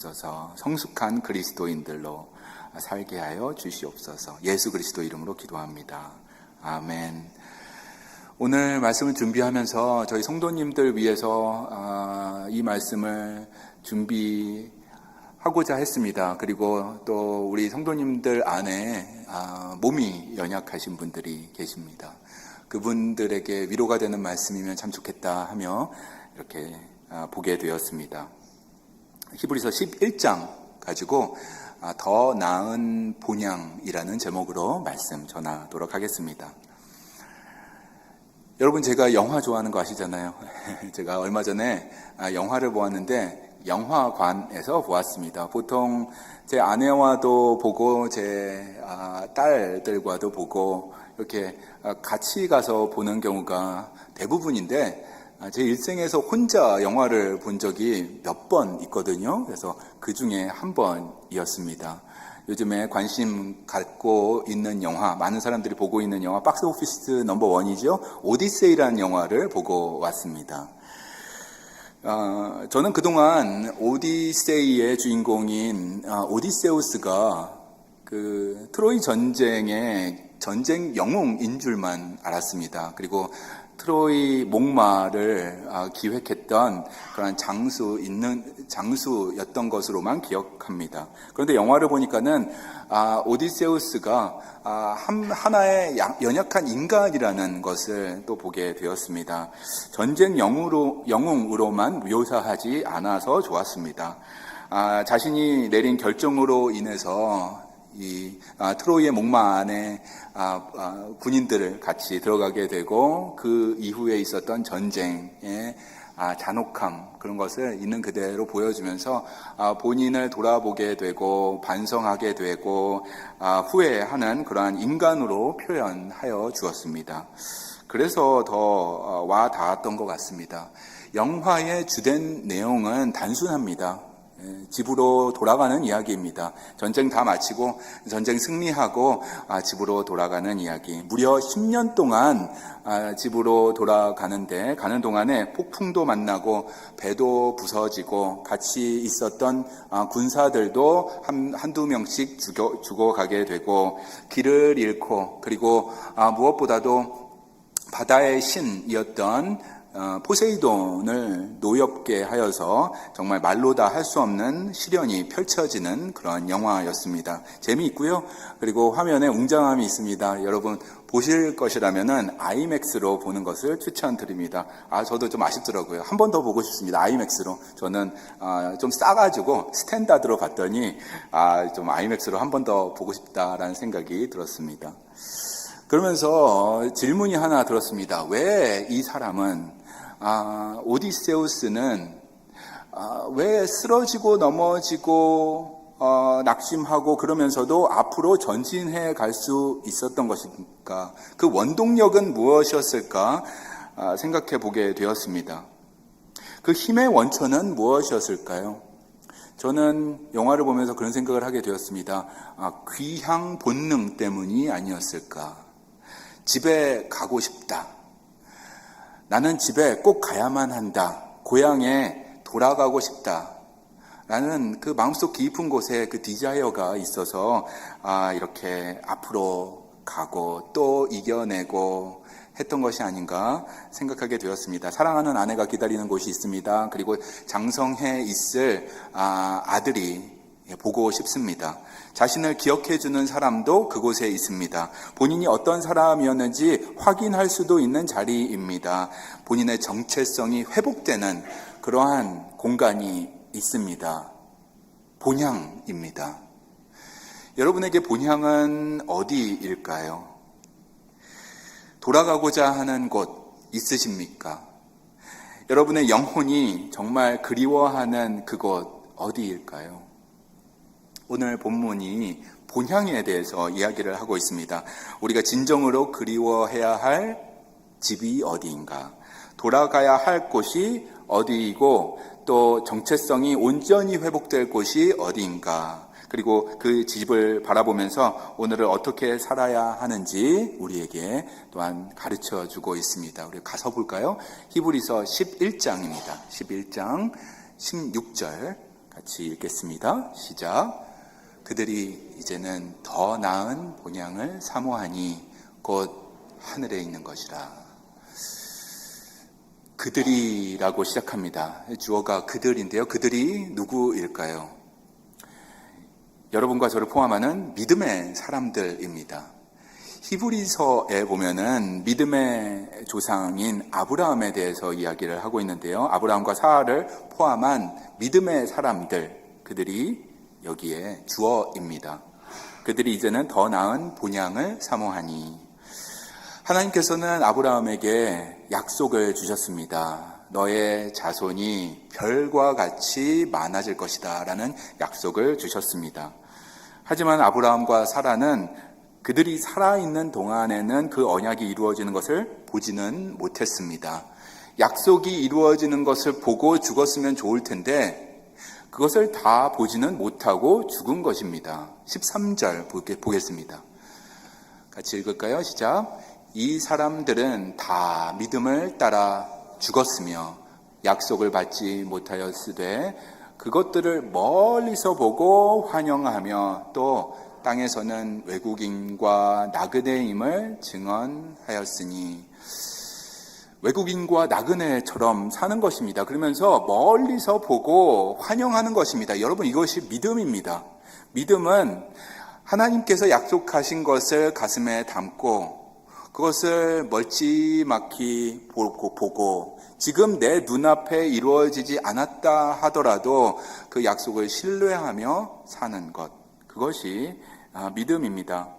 주옵소서. 성숙한 그리스도인들로 살게 하여 주시옵소서. 예수 그리스도 이름으로 기도합니다. 아멘. 오늘 말씀을 준비하면서 저희 성도님들 위해서 이 말씀을 준비하고자 했습니다. 그리고 또 우리 성도님들 안에 몸이 연약하신 분들이 계십니다. 그분들에게 위로가 되는 말씀이면 참 좋겠다 하며 이렇게 보게 되었습니다. 히브리서 11장 가지고 더 나은 본향이라는 제목으로 말씀 전하도록 하겠습니다. 여러분, 제가 영화 좋아하는 거 아시잖아요. 제가 얼마 전에 영화를 보았는데 영화관에서 보았습니다. 보통 제 아내와도 보고 제 딸들과도 보고 이렇게 같이 가서 보는 경우가 대부분인데, 제 일생에서 혼자 영화를 본 적이 몇 번 있거든요. 그래서 그 중에 한 번이었습니다. 요즘에 관심 갖고 있는 영화, 많은 사람들이 보고 있는 영화, 박스 오피스 넘버 1이죠. 오디세이라는 영화를 보고 왔습니다. 저는 그동안 오디세이의 주인공인 오디세우스가 그 트로이 전쟁의 전쟁 영웅인 줄만 알았습니다. 그리고 트로이 목마를 기획했던 그런 장수였던 것으로만 기억합니다. 그런데 영화를 보니까는 오디세우스가 하나의 연약한 인간이라는 것을 또 보게 되었습니다. 전쟁 영웅으로만 묘사하지 않아서 좋았습니다. 자신이 내린 결정으로 인해서 이 트로이의 목마 안에 군인들을 같이 들어가게 되고, 그 이후에 있었던 전쟁의 잔혹함, 그런 것을 있는 그대로 보여주면서 본인을 돌아보게 되고 반성하게 되고 후회하는 그러한 인간으로 표현하여 주었습니다. 그래서 더 와 닿았던 것 같습니다. 영화의 주된 내용은 단순합니다. 집으로 돌아가는 이야기입니다. 전쟁 다 마치고 전쟁 승리하고 집으로 돌아가는 이야기. 무려 10년 동안 집으로 돌아가는데, 가는 동안에 폭풍도 만나고 배도 부서지고 같이 있었던 군사들도 한두 명씩 죽어가게 되고 길을 잃고, 그리고 무엇보다도 바다의 신이었던 포세이돈을 노엽게 하여서 정말 말로 다 할 수 없는 시련이 펼쳐지는 그런 영화였습니다. 재미있고요. 그리고 화면에 웅장함이 있습니다. 여러분 보실 것이라면은 아이맥스로 보는 것을 추천드립니다. 저도 좀 아쉽더라고요. 한 번 더 보고 싶습니다. 아이맥스로. 저는 좀 싸가지고 스탠다드로 봤더니 좀 아이맥스로 한 번 더 보고 싶다라는 생각이 들었습니다. 그러면서 질문이 하나 들었습니다. 왜 이 사람은 오디세우스는 왜 쓰러지고 넘어지고 낙심하고 그러면서도 앞으로 전진해 갈 수 있었던 것일까? 그 원동력은 무엇이었을까 생각해 보게 되었습니다. 그 힘의 원천은 무엇이었을까요? 저는 영화를 보면서 그런 생각을 하게 되었습니다. 귀향 본능 때문이 아니었을까? 집에 가고 싶다. 나는 집에 꼭 가야만 한다. 고향에 돌아가고 싶다. 라는 그 마음속 깊은 곳에 그 디자이어가 있어서 이렇게 앞으로 가고 또 이겨내고 했던 것이 아닌가 생각하게 되었습니다. 사랑하는 아내가 기다리는 곳이 있습니다. 그리고 장성해 있을 아들이 보고 싶습니다. 자신을 기억해주는 사람도 그곳에 있습니다. 본인이 어떤 사람이었는지 확인할 수도 있는 자리입니다. 본인의 정체성이 회복되는 그러한 공간이 있습니다. 본향입니다. 여러분에게 본향은 어디일까요? 돌아가고자 하는 곳 있으십니까? 여러분의 영혼이 정말 그리워하는 그곳 어디일까요? 오늘 본문이 본향에 대해서 이야기를 하고 있습니다. 우리가 진정으로 그리워해야 할 집이 어디인가? 돌아가야 할 곳이 어디이고 또 정체성이 온전히 회복될 곳이 어디인가? 그리고 그 집을 바라보면서 오늘을 어떻게 살아야 하는지 우리에게 또한 가르쳐 주고 있습니다. 우리 가서 볼까요? 히브리서 11장입니다. 11장 16절 같이 읽겠습니다. 시작. 그들이 이제는 더 나은 본향을 사모하니 곧 하늘에 있는 것이라. 그들이라고 시작합니다. 주어가 그들인데요. 그들이 누구일까요? 여러분과 저를 포함하는 믿음의 사람들입니다. 히브리서에 보면은 믿음의 조상인 아브라함에 대해서 이야기를 하고 있는데요. 아브라함과 사라를 포함한 믿음의 사람들, 그들이 여기에 주어입니다. 그들이 이제는 더 나은 본향을 사모하니. 하나님께서는 아브라함에게 약속을 주셨습니다. 너의 자손이 별과 같이 많아질 것이다 라는 약속을 주셨습니다. 하지만 아브라함과 사라는 그들이 살아있는 동안에는 그 언약이 이루어지는 것을 보지는 못했습니다. 약속이 이루어지는 것을 보고 죽었으면 좋을 텐데 그것을 다 보지는 못하고 죽은 것입니다. 13절 보겠습니다. 같이 읽을까요? 시작. 이 사람들은 다 믿음을 따라 죽었으며 약속을 받지 못하였으되 그것들을 멀리서 보고 환영하며 또 땅에서는 외국인과 나그네임을 증언하였으니. 외국인과 나그네처럼 사는 것입니다. 그러면서 멀리서 보고 환영하는 것입니다. 여러분, 이것이 믿음입니다. 믿음은 하나님께서 약속하신 것을 가슴에 담고 그것을 멀찌막히 보고 지금 내 눈앞에 이루어지지 않았다 하더라도 그 약속을 신뢰하며 사는 것, 그것이 믿음입니다.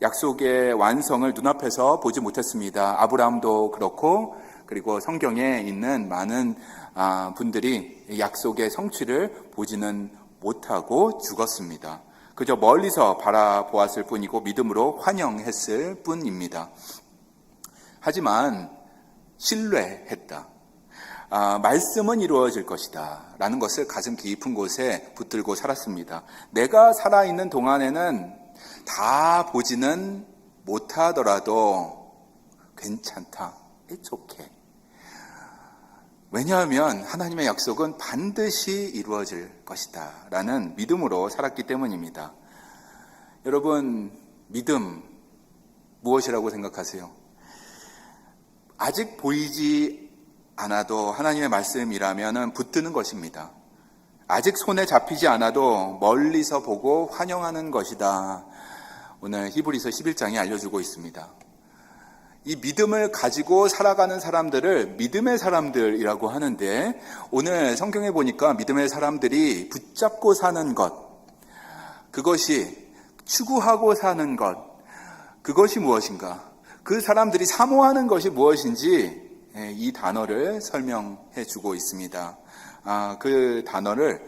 약속의 완성을 눈앞에서 보지 못했습니다. 아브라함도 그렇고 그리고 성경에 있는 많은 분들이 약속의 성취를 보지는 못하고 죽었습니다. 그저 멀리서 바라보았을 뿐이고 믿음으로 환영했을 뿐입니다. 하지만 신뢰했다. 말씀은 이루어질 것이다 라는 것을 가슴 깊은 곳에 붙들고 살았습니다. 내가 살아있는 동안에는 다 보지는 못하더라도 괜찮다. It's okay. 왜냐하면 하나님의 약속은 반드시 이루어질 것이다 라는 믿음으로 살았기 때문입니다. 여러분, 믿음 무엇이라고 생각하세요? 아직 보이지 않아도 하나님의 말씀이라면 붙드는 것입니다. 아직 손에 잡히지 않아도 멀리서 보고 환영하는 것이다. 오늘 히브리서 11장이 알려주고 있습니다. 이 믿음을 가지고 살아가는 사람들을 믿음의 사람들이라고 하는데, 오늘 성경에 보니까 믿음의 사람들이 붙잡고 사는 것, 그것이 추구하고 사는 것, 그것이 무엇인가? 그 사람들이 사모하는 것이 무엇인지 이 단어를 설명해 주고 있습니다. 그 단어를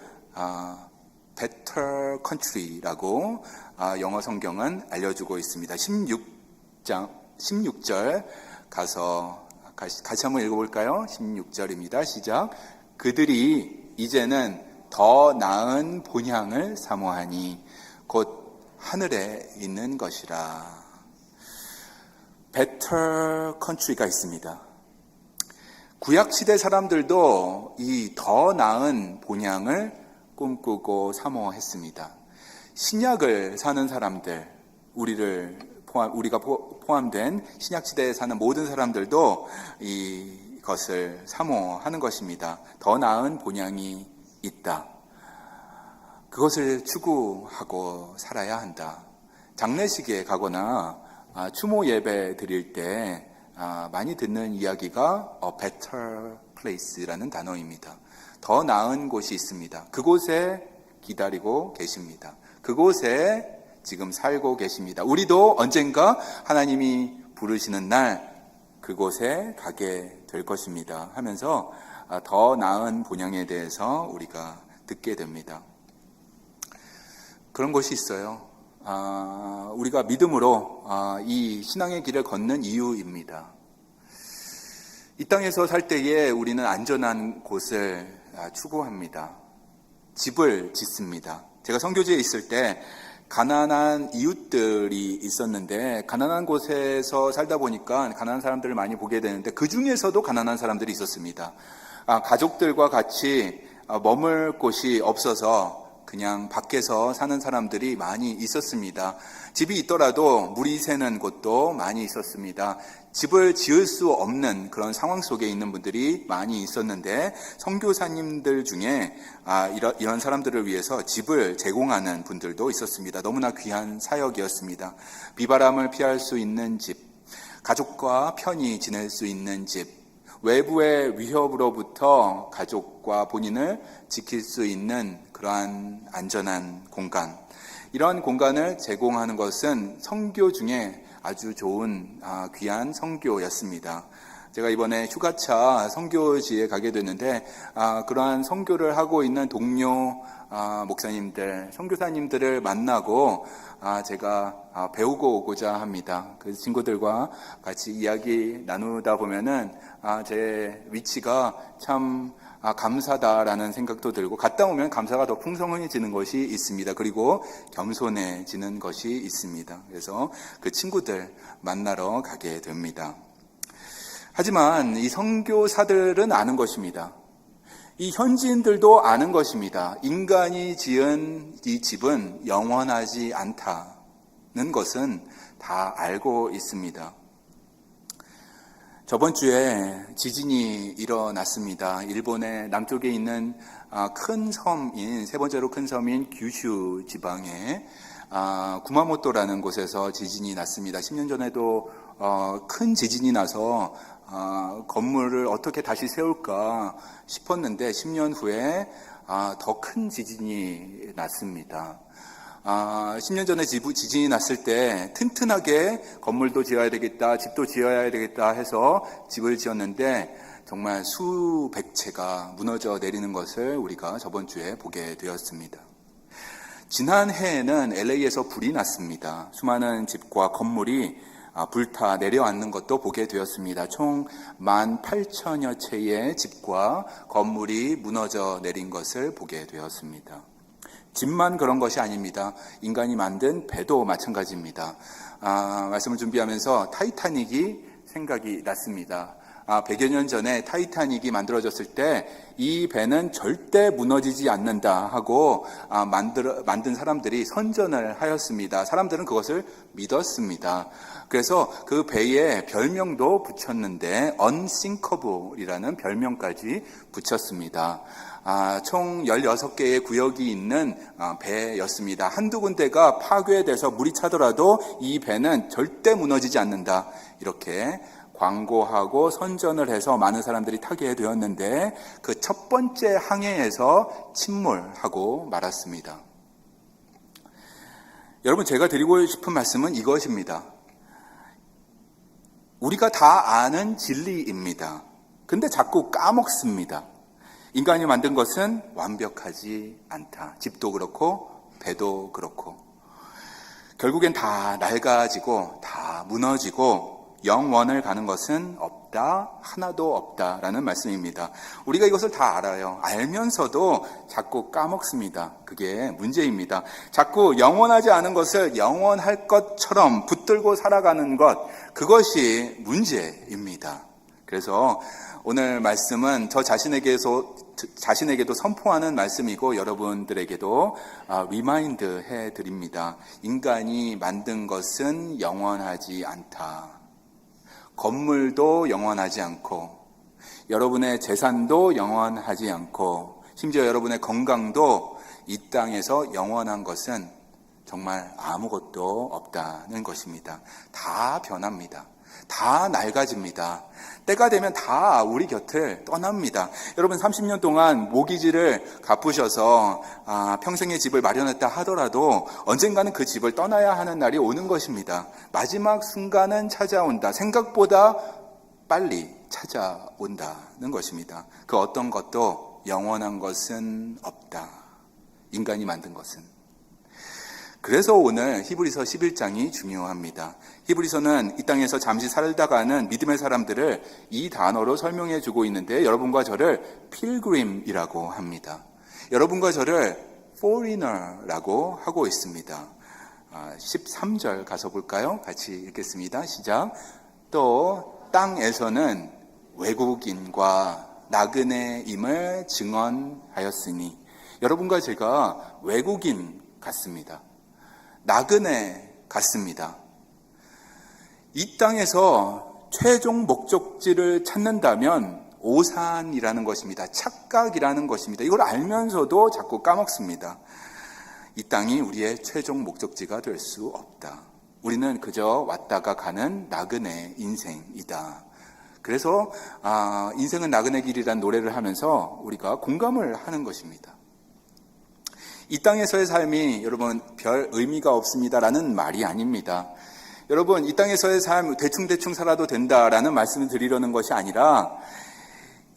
Better Country라고 영어 성경은 알려주고 있습니다. 16절 가서 같이 한번 읽어볼까요? 16절입니다. 시작. 그들이 이제는 더 나은 본향을 사모하니 곧 하늘에 있는 것이라. Better Country가 있습니다. 구약시대 사람들도 이 더 나은 본향을 꿈꾸고 사모했습니다. 신약을 사는 사람들, 우리가 포함된 신약시대에 사는 모든 사람들도 이것을 사모하는 것입니다. 더 나은 본향이 있다. 그것을 추구하고 살아야 한다. 장례식에 가거나 추모 예배 드릴 때 많이 듣는 이야기가 A better place라는 단어입니다. 더 나은 곳이 있습니다. 그곳에 기다리고 계십니다. 그곳에 지금 살고 계십니다. 우리도 언젠가 하나님이 부르시는 날 그곳에 가게 될 것입니다 하면서 더 나은 본향에 대해서 우리가 듣게 됩니다. 그런 것이 있어요. 우리가 믿음으로 이 신앙의 길을 걷는 이유입니다. 이 땅에서 살 때에 우리는 안전한 곳을 추구합니다. 집을 짓습니다. 제가 선교지에 있을 때 가난한 이웃들이 있었는데, 가난한 곳에서 살다 보니까 가난한 사람들을 많이 보게 되는데 그 중에서도 가난한 사람들이 있었습니다. 가족들과 같이 머물 곳이 없어서 그냥 밖에서 사는 사람들이 많이 있었습니다. 집이 있더라도 물이 새는 곳도 많이 있었습니다. 집을 지을 수 없는 그런 상황 속에 있는 분들이 많이 있었는데 선교사님들 중에 이런 사람들을 위해서 집을 제공하는 분들도 있었습니다. 너무나 귀한 사역이었습니다. 비바람을 피할 수 있는 집, 가족과 편히 지낼 수 있는 집, 외부의 위협으로부터 가족과 본인을 지킬 수 있는 그러한 안전한 공간, 이런 공간을 제공하는 것은 선교 중에 아주 좋은 귀한 선교였습니다. 제가 이번에 휴가차 선교지에 가게 됐는데 그러한 선교를 하고 있는 동료 목사님들, 선교사님들을 만나고 제가 배우고 오고자 합니다. 그 친구들과 같이 이야기 나누다 보면은 제 위치가 참 감사다라는 생각도 들고, 갔다 오면 감사가 더 풍성해지는 것이 있습니다. 그리고 겸손해지는 것이 있습니다. 그래서 그 친구들 만나러 가게 됩니다. 하지만 이 선교사들은 아는 것입니다. 이 현지인들도 아는 것입니다. 인간이 지은 이 집은 영원하지 않다는 것은 다 알고 있습니다. 저번 주에 지진이 일어났습니다. 일본의 남쪽에 있는 큰 섬인, 세 번째로 큰 섬인 규슈 지방에 구마모토라는 곳에서 지진이 났습니다. 10년 전에도 큰 지진이 나서 건물을 어떻게 다시 세울까 싶었는데 10년 후에 더 큰 지진이 났습니다. 10년 전에 지진이 났을 때 튼튼하게 건물도 지어야 되겠다, 집도 지어야 되겠다 해서 집을 지었는데 정말 수백 채가 무너져 내리는 것을 우리가 저번 주에 보게 되었습니다. 지난 해에는 LA에서 불이 났습니다. 수많은 집과 건물이 불타 내려앉는 것도 보게 되었습니다. 총 18,000여 채의 집과 건물이 무너져 내린 것을 보게 되었습니다. 집만 그런 것이 아닙니다. 인간이 만든 배도 마찬가지입니다. 말씀을 준비하면서 타이타닉이 생각이 났습니다. 100여 년 전에 타이타닉이 만들어졌을 때 이 배는 절대 무너지지 않는다 하고 만든 사람들이 선전을 하였습니다. 사람들은 그것을 믿었습니다. 그래서 그 배에 별명도 붙였는데 Unsinkable이라는 별명까지 붙였습니다. 총 16개의 구역이 있는 배였습니다. 한두 군데가 파괴돼서 물이 차더라도 이 배는 절대 무너지지 않는다, 이렇게 광고하고 선전을 해서 많은 사람들이 타게 되었는데 그 첫 번째 항해에서 침몰하고 말았습니다. 여러분, 제가 드리고 싶은 말씀은 이것입니다. 우리가 다 아는 진리입니다. 근데 자꾸 까먹습니다. 인간이 만든 것은 완벽하지 않다. 집도 그렇고 배도 그렇고 결국엔 다 낡아지고 다 무너지고 영원을 가는 것은 없다, 하나도 없다라는 말씀입니다. 우리가 이것을 다 알아요. 알면서도 자꾸 까먹습니다. 그게 문제입니다. 자꾸 영원하지 않은 것을 영원할 것처럼 붙들고 살아가는 것, 그것이 문제입니다. 그래서 오늘 말씀은 저 자신에게도 선포하는 말씀이고 여러분들에게도 리마인드 해드립니다. 인간이 만든 것은 영원하지 않다. 건물도 영원하지 않고 여러분의 재산도 영원하지 않고 심지어 여러분의 건강도 이 땅에서 영원한 것은 정말 아무것도 없다는 것입니다. 다 변합니다. 다 낡아집니다. 때가 되면 다 우리 곁을 떠납니다. 여러분, 30년 동안 모기지를 갚으셔서 평생의 집을 마련했다 하더라도 언젠가는 그 집을 떠나야 하는 날이 오는 것입니다. 마지막 순간은 찾아온다. 생각보다 빨리 찾아온다는 것입니다. 그 어떤 것도 영원한 것은 없다. 인간이 만든 것은. 그래서 오늘 히브리서 11장이 중요합니다. 히브리서는 이 땅에서 잠시 살다가는 믿음의 사람들을 이 단어로 설명해 주고 있는데 여러분과 저를 필그림이라고 합니다. 여러분과 저를 foreigner라고 하고 있습니다. 13절 가서 볼까요? 같이 읽겠습니다. 시작. 또 땅에서는 외국인과 나그네임을 증언하였으니. 여러분과 제가 외국인 같습니다. 나그네 같습니다. 이 땅에서 최종 목적지를 찾는다면 오산이라는 것입니다. 착각이라는 것입니다. 이걸 알면서도 자꾸 까먹습니다. 이 땅이 우리의 최종 목적지가 될 수 없다. 우리는 그저 왔다가 가는 나그네 인생이다. 그래서 인생은 나그네 길이라는 노래를 하면서 우리가 공감을 하는 것입니다. 이 땅에서의 삶이 여러분 별 의미가 없습니다라는 말이 아닙니다. 여러분 이 땅에서의 삶 대충 살아도 된다라는 말씀을 드리려는 것이 아니라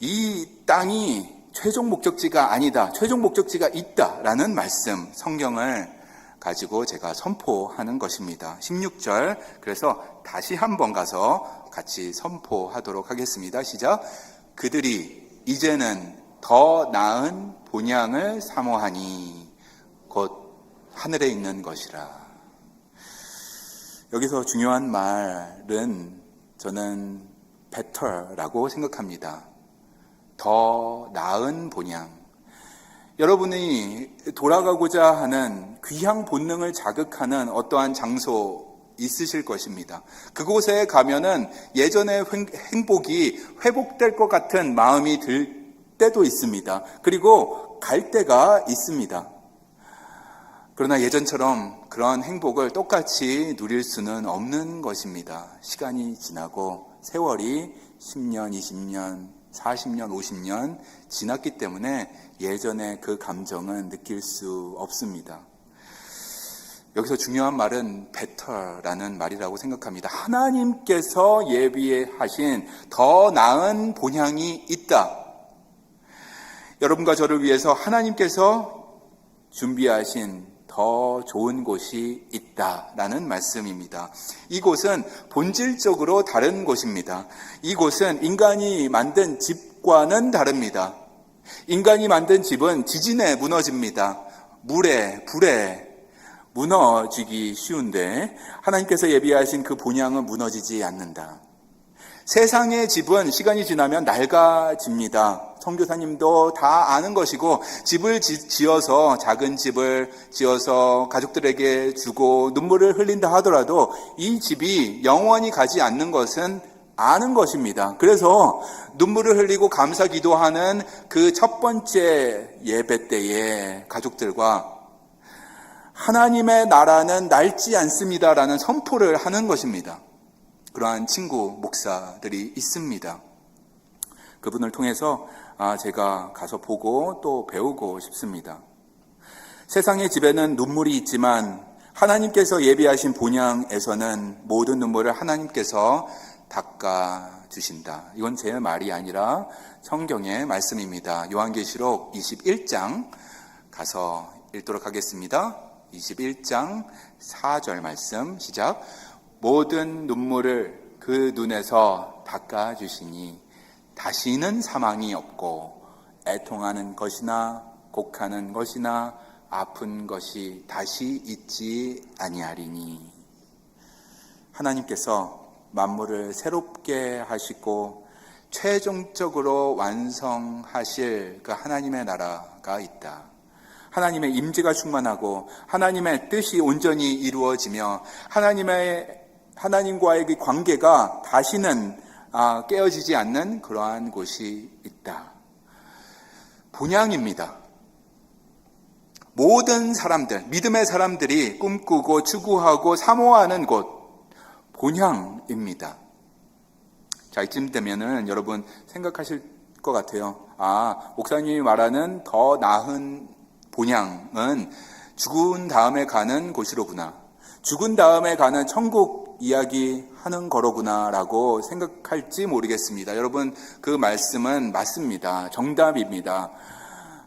이 땅이 최종 목적지가 아니다, 최종 목적지가 있다라는 말씀, 성경을 가지고 제가 선포하는 것입니다. 16절, 그래서 다시 한번 가서 같이 선포하도록 하겠습니다. 시작. 그들이 이제는 더 나은 본향을 사모하니 곧 하늘에 있는 것이라. 여기서 중요한 말은 저는 better라고 생각합니다. 더 나은 본향. 여러분이 돌아가고자 하는 귀향 본능을 자극하는 어떠한 장소 있으실 것입니다. 그곳에 가면은 예전의 행복이 회복될 것 같은 마음이 들 때도 있습니다. 그리고 갈 때가 있습니다. 그러나 예전처럼 그런 행복을 똑같이 누릴 수는 없는 것입니다. 시간이 지나고 세월이 10년, 20년, 40년, 50년 지났기 때문에 예전의 그 감정은 느낄 수 없습니다. 여기서 중요한 말은 better라는 말이라고 생각합니다. 하나님께서 예비하신 더 나은 본향이 있다. 여러분과 저를 위해서 하나님께서 준비하신 더 좋은 곳이 있다라는 말씀입니다. 이곳은 본질적으로 다른 곳입니다. 이곳은 인간이 만든 집과는 다릅니다. 인간이 만든 집은 지진에 무너집니다. 물에, 불에 무너지기 쉬운데 하나님께서 예비하신 그 본향은 무너지지 않는다. 세상의 집은 시간이 지나면 낡아집니다. 선교사님도 다 아는 것이고, 집을 지어서, 작은 집을 지어서 가족들에게 주고 눈물을 흘린다 하더라도 이 집이 영원히 가지 않는 것은 아는 것입니다. 그래서 눈물을 흘리고 감사 기도하는 그 첫 번째 예배 때에 가족들과 하나님의 나라는 낡지 않습니다라는 선포를 하는 것입니다. 그러한 친구, 목사들이 있습니다. 그분을 통해서 제가 가서 보고 또 배우고 싶습니다. 세상의 집에는 눈물이 있지만 하나님께서 예비하신 본향에서는 모든 눈물을 하나님께서 닦아주신다. 이건 제 말이 아니라 성경의 말씀입니다. 요한계시록 21장 가서 읽도록 하겠습니다. 21장 4절 말씀 시작. 모든 눈물을 그 눈에서 닦아주시니 다시는 사망이 없고 애통하는 것이나 곡하는 것이나 아픈 것이 다시 있지 아니하리니. 하나님께서 만물을 새롭게 하시고 최종적으로 완성하실 그 하나님의 나라가 있다. 하나님의 임재가 충만하고 하나님의 뜻이 온전히 이루어지며 하나님과의 그 관계가 다시는 깨어지지 않는 그러한 곳이 있다. 본향입니다. 모든 사람들, 믿음의 사람들이 꿈꾸고 추구하고 사모하는 곳, 본향입니다. 자, 이쯤 되면은 여러분 생각하실 것 같아요. 목사님이 말하는 더 나은 본향은 죽은 다음에 가는 곳이로구나. 죽은 다음에 가는 천국 이야기 하는 거로구나 라고 생각할지 모르겠습니다. 여러분, 그 말씀은 맞습니다. 정답입니다.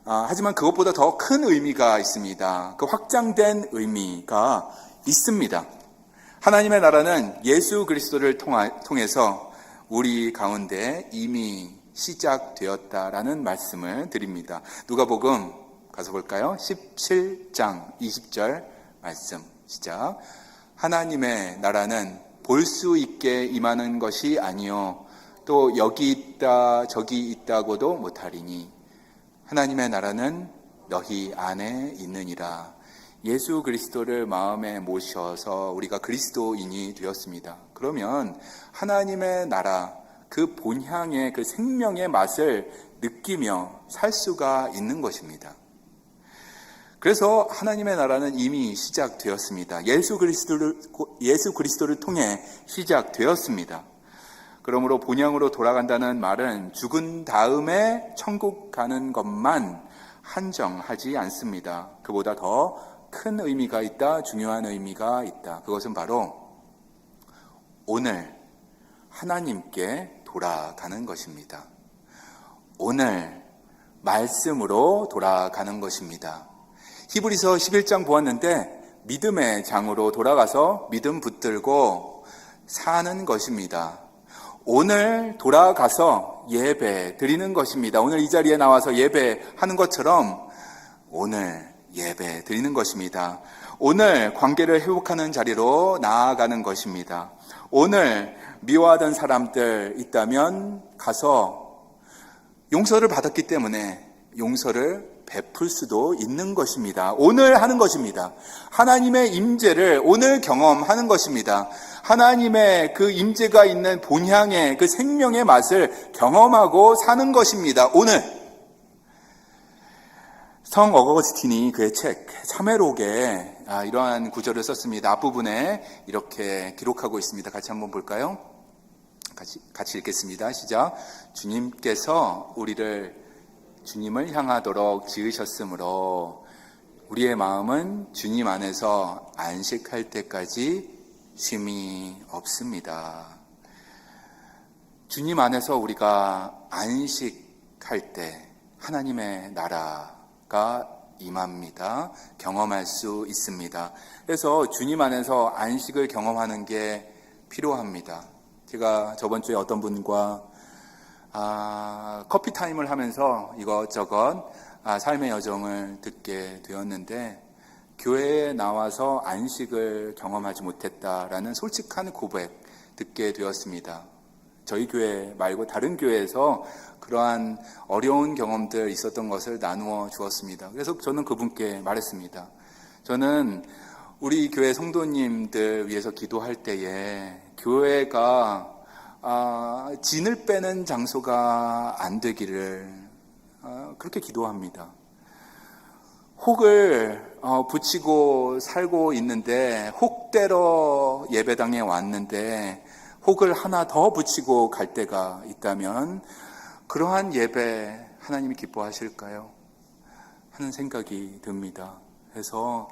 하지만 그것보다 더 큰 의미가 있습니다. 그 확장된 의미가 있습니다. 하나님의 나라는 예수 그리스도를 통해서 우리 가운데 이미 시작되었다라는 말씀을 드립니다. 누가복음 가서 볼까요? 17장 20절 말씀 시작. 하나님의 나라는 볼 수 있게 임하는 것이 아니요 또 여기 있다 저기 있다고도 못하리니 하나님의 나라는 너희 안에 있느니라. 예수 그리스도를 마음에 모셔서 우리가 그리스도인이 되었습니다. 그러면 하나님의 나라, 그 본향의 그 생명의 맛을 느끼며 살 수가 있는 것입니다. 그래서 하나님의 나라는 이미 시작되었습니다. 예수 그리스도를 통해 시작되었습니다. 그러므로 본향으로 돌아간다는 말은 죽은 다음에 천국 가는 것만 한정하지 않습니다. 그보다 더 큰 의미가 있다, 중요한 의미가 있다. 그것은 바로 오늘 하나님께 돌아가는 것입니다. 오늘 말씀으로 돌아가는 것입니다. 히브리서 11장 보았는데 믿음의 장으로 돌아가서 믿음 붙들고 사는 것입니다. 오늘 돌아가서 예배 드리는 것입니다. 오늘 이 자리에 나와서 예배하는 것처럼 오늘 예배 드리는 것입니다. 오늘 관계를 회복하는 자리로 나아가는 것입니다. 오늘 미워하던 사람들 있다면 가서 용서를 받았기 때문에 용서를 베풀 수도 있는 것입니다. 오늘 하는 것입니다. 하나님의 임재를 오늘 경험하는 것입니다. 하나님의 그 임재가 있는 본향의 그 생명의 맛을 경험하고 사는 것입니다. 오늘 성 어거스틴이 그의 책 참회록에 이러한 구절을 썼습니다. 앞부분에 이렇게 기록하고 있습니다. 같이 한번 볼까요? 같이 읽겠습니다. 시작. 주님께서 우리를 주님을 향하도록 지으셨으므로 우리의 마음은 주님 안에서 안식할 때까지 쉼이 없습니다. 주님 안에서 우리가 안식할 때 하나님의 나라가 임합니다. 경험할 수 있습니다. 그래서 주님 안에서 안식을 경험하는 게 필요합니다. 제가 저번 주에 어떤 분과 커피 타임을 하면서 이것저것 삶의 여정을 듣게 되었는데 교회에 나와서 안식을 경험하지 못했다라는 솔직한 고백 듣게 되었습니다. 저희 교회 말고 다른 교회에서 그러한 어려운 경험들 있었던 것을 나누어 주었습니다. 그래서 저는 그분께 말했습니다. 저는 우리 교회 성도님들 위해서 기도할 때에 교회가 진을 빼는 장소가 안 되기를 그렇게 기도합니다. 혹을 붙이고 살고 있는데 혹대로 예배당에 왔는데 혹을 하나 더 붙이고 갈 때가 있다면 그러한 예배 하나님이 기뻐하실까요? 하는 생각이 듭니다. 그래서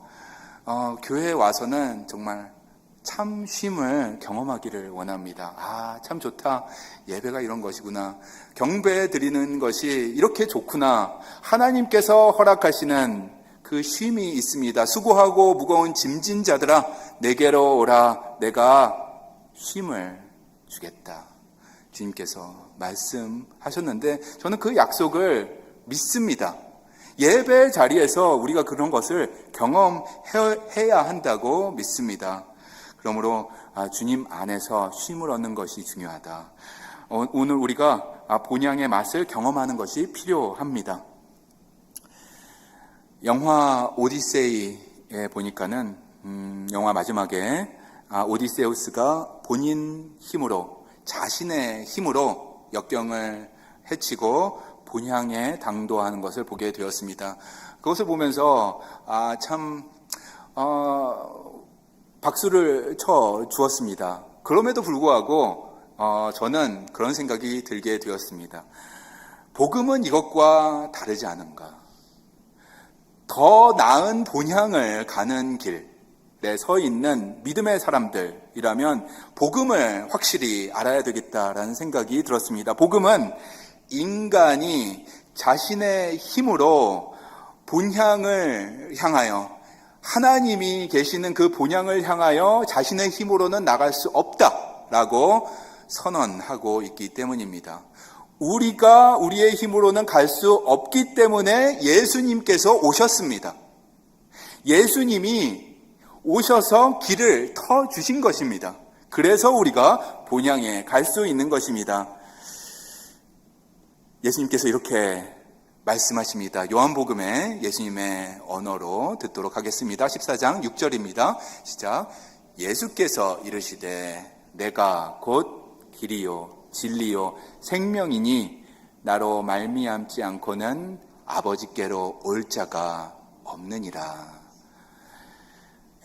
교회에 와서는 정말 참 쉼을 경험하기를 원합니다. 참 좋다. 예배가 이런 것이구나. 경배 드리는 것이 이렇게 좋구나. 하나님께서 허락하시는 그 쉼이 있습니다. 수고하고 무거운 짐진 자들아 내게로 오라. 내가 쉼을 주겠다. 주님께서 말씀하셨는데 저는 그 약속을 믿습니다. 예배 자리에서 우리가 그런 것을 경험해야 한다고 믿습니다. 그러므로 주님 안에서 쉼을 얻는 것이 중요하다. 오늘 우리가 본향의 맛을 경험하는 것이 필요합니다. 영화 오디세이에 보니까는 영화 마지막에 오디세우스가 본인 힘으로 자신의 힘으로 역경을 헤치고 본향에 당도하는 것을 보게 되었습니다. 그것을 보면서 참 박수를 쳐 주었습니다. 그럼에도 불구하고 저는 그런 생각이 들게 되었습니다. 복음은 이것과 다르지 않은가? 더 나은 본향을 가는 길에 서 있는 믿음의 사람들이라면 복음을 확실히 알아야 되겠다라는 생각이 들었습니다. 복음은 인간이 자신의 힘으로 본향을 향하여 하나님이 계시는 그 본향을 향하여 자신의 힘으로는 나갈 수 없다라고 선언하고 있기 때문입니다. 우리가 우리의 힘으로는 갈 수 없기 때문에 예수님께서 오셨습니다. 예수님이 오셔서 길을 터주신 것입니다. 그래서 우리가 본향에 갈 수 있는 것입니다. 예수님께서 이렇게 말씀하십니다. 요한복음의 예수님의 언어로 듣도록 하겠습니다. 14장 6절입니다. 시작. 예수께서 이르시되 내가 곧 길이요 진리요 생명이니 나로 말미암지 않고는 아버지께로 올 자가 없느니라.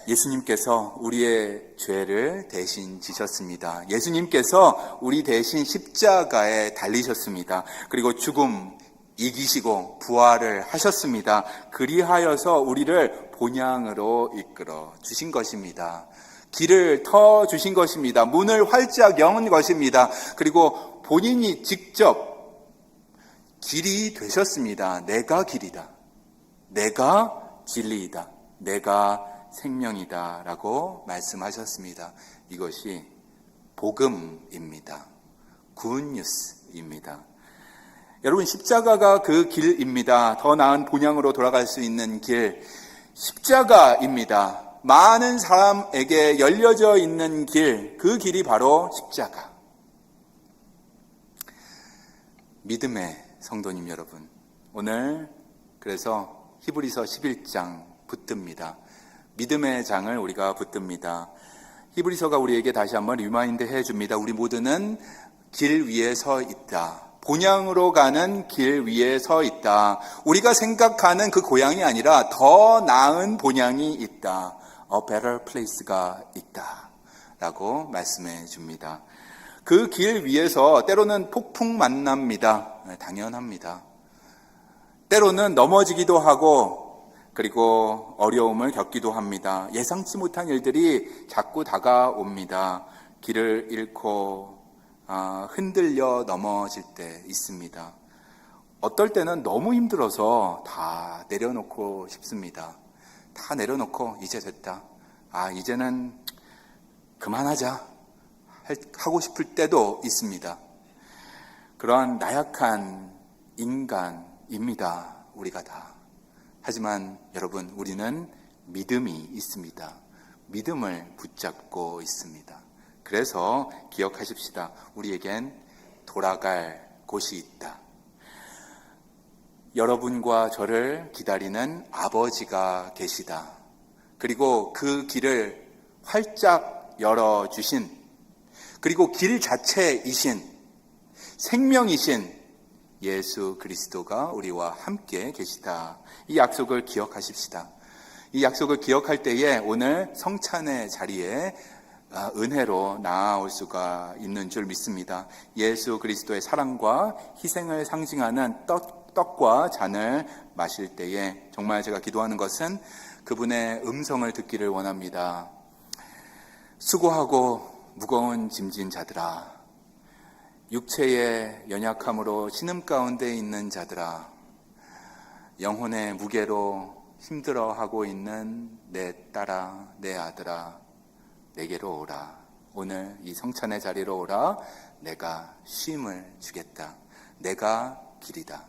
예수님께서 우리의 죄를 대신 지셨습니다. 예수님께서 우리 대신 십자가에 달리셨습니다. 그리고 죽음 이기시고 부활을 하셨습니다. 그리하여서 우리를 본향으로 이끌어 주신 것입니다. 길을 터 주신 것입니다. 문을 활짝 연 것입니다. 그리고 본인이 직접 길이 되셨습니다. 내가 길이다. 내가 진리이다. 내가 생명이다 라고 말씀하셨습니다. 이것이 복음입니다. 굿뉴스입니다. 여러분, 십자가가 그 길입니다. 더 나은 본향으로 돌아갈 수 있는 길, 십자가입니다. 많은 사람에게 열려져 있는 길, 그 길이 바로 십자가. 믿음의 성도님 여러분, 오늘 그래서 히브리서 11장 붙듭니다. 믿음의 장을 우리가 붙듭니다. 히브리서가 우리에게 다시 한번 리마인드 해줍니다. 우리 모두는 길 위에 서 있다. 본향으로 가는 길 위에 서 있다. 우리가 생각하는 그 고향이 아니라 더 나은 본향이 있다. A better place가 있다. 라고 말씀해 줍니다. 그 길 위에서 때로는 폭풍 만납니다. 당연합니다. 때로는 넘어지기도 하고 그리고 어려움을 겪기도 합니다. 예상치 못한 일들이 자꾸 다가옵니다. 길을 잃고 흔들려 넘어질 때 있습니다. 어떨 때는 너무 힘들어서 다 내려놓고 싶습니다. 다 내려놓고 이제 됐다. 이제는 그만하자 하고 싶을 때도 있습니다. 그러한 나약한 인간입니다. 우리가 다. 하지만 여러분, 우리는 믿음이 있습니다. 믿음을 붙잡고 있습니다. 그래서 기억하십시다. 우리에겐 돌아갈 곳이 있다. 여러분과 저를 기다리는 아버지가 계시다. 그리고 그 길을 활짝 열어주신, 그리고 길 자체이신, 생명이신 예수 그리스도가 우리와 함께 계시다. 이 약속을 기억하십시다. 이 약속을 기억할 때에 오늘 성찬의 자리에 은혜로 나아올 수가 있는 줄 믿습니다. 예수 그리스도의 사랑과 희생을 상징하는 떡과 잔을 마실 때에 정말 제가 기도하는 것은 그분의 음성을 듣기를 원합니다. 수고하고 무거운 짐진 자들아, 육체의 연약함으로 신음 가운데 있는 자들아, 영혼의 무게로 힘들어하고 있는 내 딸아, 내 아들아, 내게로 오라. 오늘 이 성찬의 자리로 오라. 내가 쉼을 주겠다. 내가 길이다.